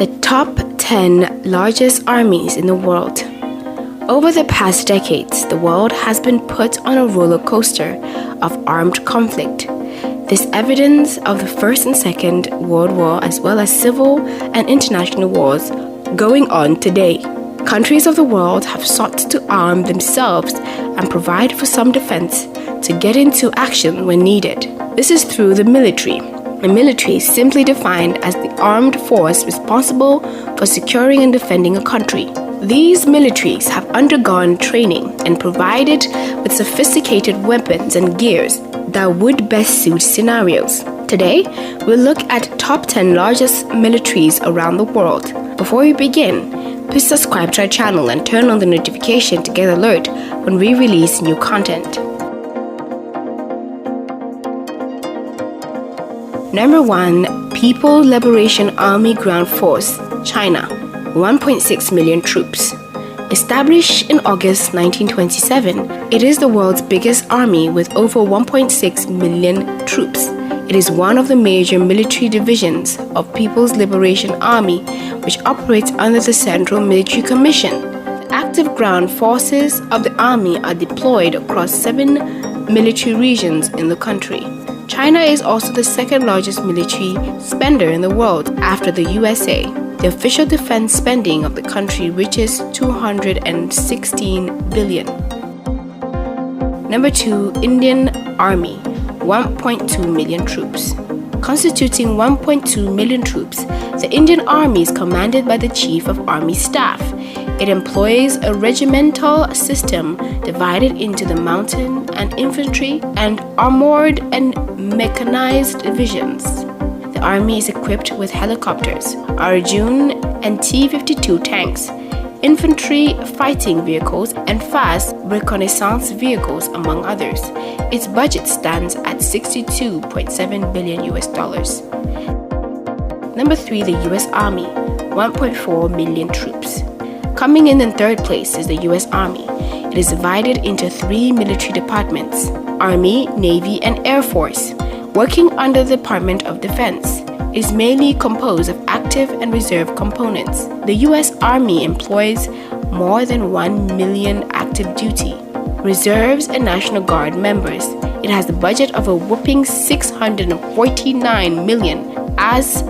The top 10 largest armies in the world. Over the past decades, the world has been put on a roller coaster of armed conflict. This evidence of the First and Second World War, as well as civil and international wars going on today. Countries of the world have sought to arm themselves and provide for some defense to get into action when needed. This is through the military. The military is simply defined as the armed force responsible for securing and defending a country. These militaries have undergone training and provided with sophisticated weapons and gears that would best suit scenarios. Today, we'll look at top 10 largest militaries around the world. Before we begin, please subscribe to our channel and turn on the notification to get alert when we release new content. Number 1. People's Liberation Army Ground Force, China, 1.6 million troops. Established in August 1927, it is the world's biggest army with over 1.6 million troops. It is one of the major military divisions of People's Liberation Army, which operates under the Central Military Commission. The active ground forces of the army are deployed across 7 military regions in the country. China is also the second largest military spender in the world after the USA. The official defense spending of the country reaches $216 billion. Number 2. Indian Army, 1.2 million troops. Constituting 1.2 million troops, the Indian Army is commanded by the Chief of Army Staff. It employs a regimental system divided into the mountain and infantry and armored and mechanized divisions. The army is equipped with helicopters, Arjun and T-52 tanks, infantry fighting vehicles, and fast reconnaissance vehicles, among others. Its budget stands at $62.7 billion. Number 3. The U.S. Army, 1.4 million troops. Coming in third place is the U.S. Army. It is divided into 3 military departments: Army, Navy, and Air Force. Working under the Department of Defense, it is mainly composed of active and reserve components. The U.S. Army employs more than 1 million active duty reserves and National Guard members. It has a budget of a whopping $649 billion as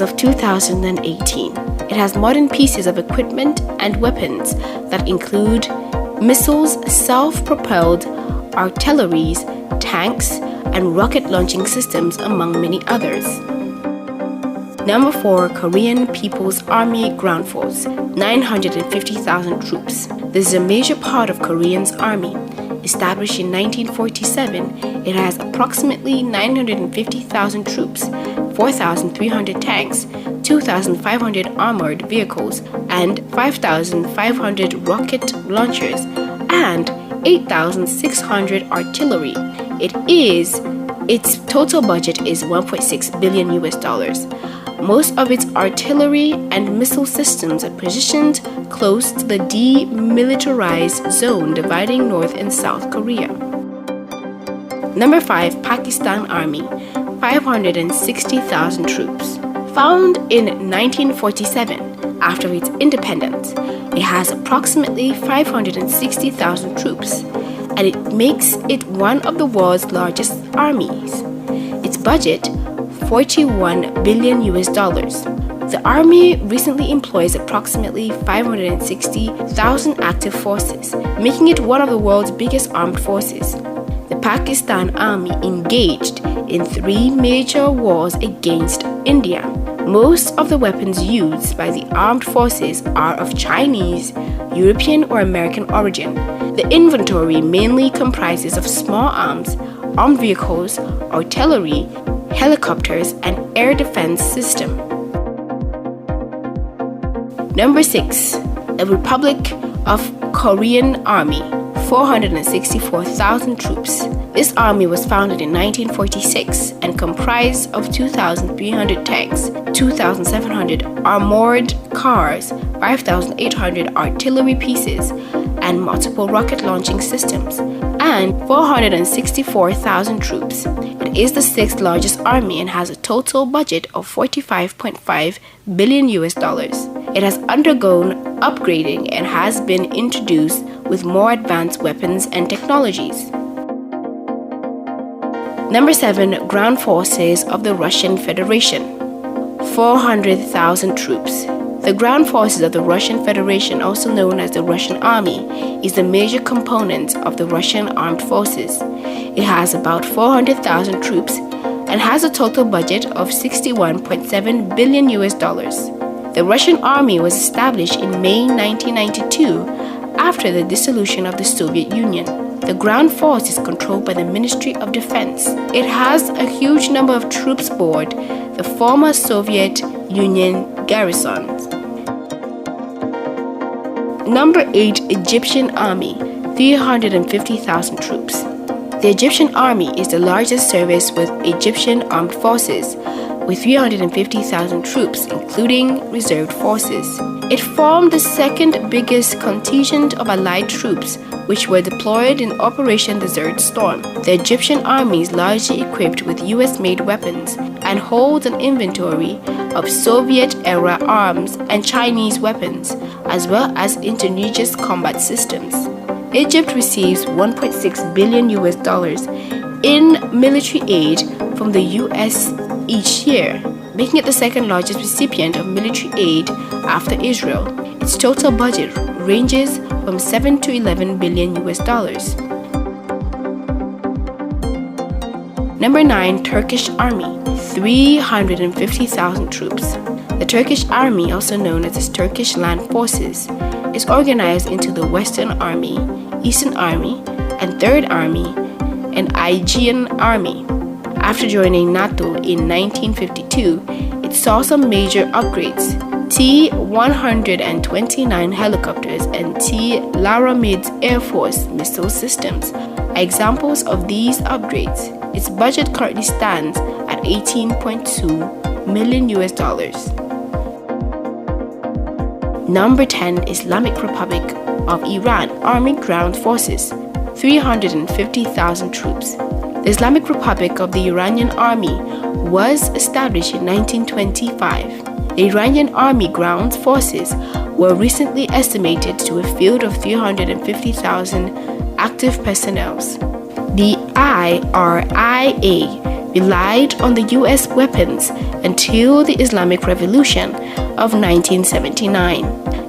of 2018. It has modern pieces of equipment and weapons that include missiles, self-propelled artilleries, tanks, and rocket launching systems, among many others. Number 4. Korean People's Army Ground Force, 950,000 troops. This is a major part of Korea's army. Established in 1947, it has approximately 950,000 troops, 4,300 tanks, 2,500 armored vehicles, and 5,500 rocket launchers, and 8,600 artillery. Its total budget is $1.6 billion. Most of its artillery and missile systems are positioned close to the demilitarized zone dividing North and South Korea. Number 5. Pakistan Army, 560,000 troops. Found in 1947, after its independence, it has approximately 560,000 troops, and it makes it one of the world's largest armies. Its budget, $41 billion. The army recently employs approximately 560,000 active forces, making it one of the world's biggest armed forces. The Pakistan Army engaged in 3 major wars against India. Most of the weapons used by the armed forces are of Chinese, European, or American origin. The inventory mainly comprises of small arms, armed vehicles, artillery, helicopters, and air defense system. Number 6. The Republic of Korean Army, 464,000 troops. This army was founded in 1946 and comprised of 2,300 tanks, 2,700 armored cars, 5,800 artillery pieces, and multiple rocket launching systems, and 464,000 troops. It is the sixth largest army and has a total budget of $45.5 billion US. It has undergone upgrading and has been introduced with more advanced weapons and technologies. Number 7. Ground Forces of the Russian Federation. 400,000 troops. The ground forces of the Russian Federation, also known as the Russian Army, is the major component of the Russian armed forces. It has about 400,000 troops and has a total budget of $61.7 billion US. The Russian Army was established in May 1992 after the dissolution of the Soviet Union. The ground force is controlled by the Ministry of Defense. It has a huge number of troops aboard the former Soviet Union garrisons. Number 8. Egyptian Army, 350,000 troops. The Egyptian Army is the largest service with Egyptian armed forces, with 350,000 troops, including reserve forces. It formed the second biggest contingent of Allied troops, which were deployed in Operation Desert Storm. The Egyptian Army is largely equipped with US-made weapons and holds an inventory of Soviet-era arms and Chinese weapons, as well as indigenous combat systems. Egypt receives $1.6 billion US in military aid from the US each year, making it the second largest recipient of military aid after Israel. Its total budget ranges from 7 to 11 billion US dollars. Number 9. Turkish Army, 350,000 troops. The Turkish Army, also known as the Turkish Land Forces, is organized into the Western Army, Eastern Army, and Third Army, and Aegean Army. After joining NATO in 1952, it saw some major upgrades. T-129 helicopters and T-Laramide Air Force missile systems are examples of these upgrades. Its budget currently stands at $18.2 million US dollars. Number 10. Islamic Republic of Iran Army Ground Forces, 350,000 troops. The Islamic Republic of the Iranian Army was established in 1925. The Iranian Army ground forces were recently estimated to a field of 350,000 active personnel. The IRIA relied on the US weapons until the Islamic Revolution of 1979.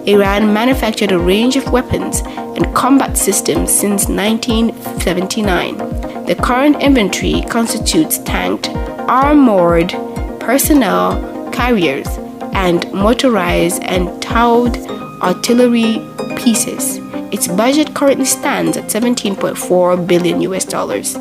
Iran manufactured a range of weapons and combat systems since 1979. The current inventory constitutes tanked, armored personnel carriers, and motorized and towed artillery pieces. Its budget currently stands at $17.4 billion US dollars.